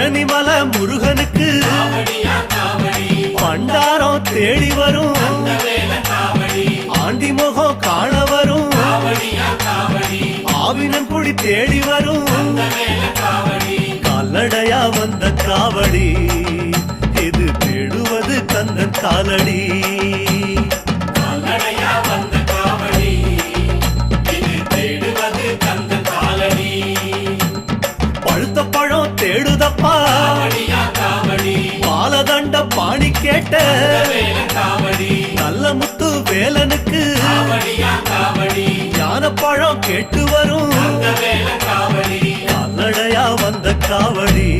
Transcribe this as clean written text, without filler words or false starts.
பழனிமலை முருகனுக்கு பண்டாரம் தேடி வரும் ஆண்டி முகம் காண வரும் ஆவினங்குடி தேடி வரும் கால்நடையா வந்த காவடி இது தேடுவது கந்தன் காலடி பழுத்த பழம் தேடுதப்பா பாலதண்ட பாணி கேட்ட நல்ல முத்து வேலனுக்கு ஞானப்பழம் கேட்டு வரும் கால்நடையா வந்த காவடி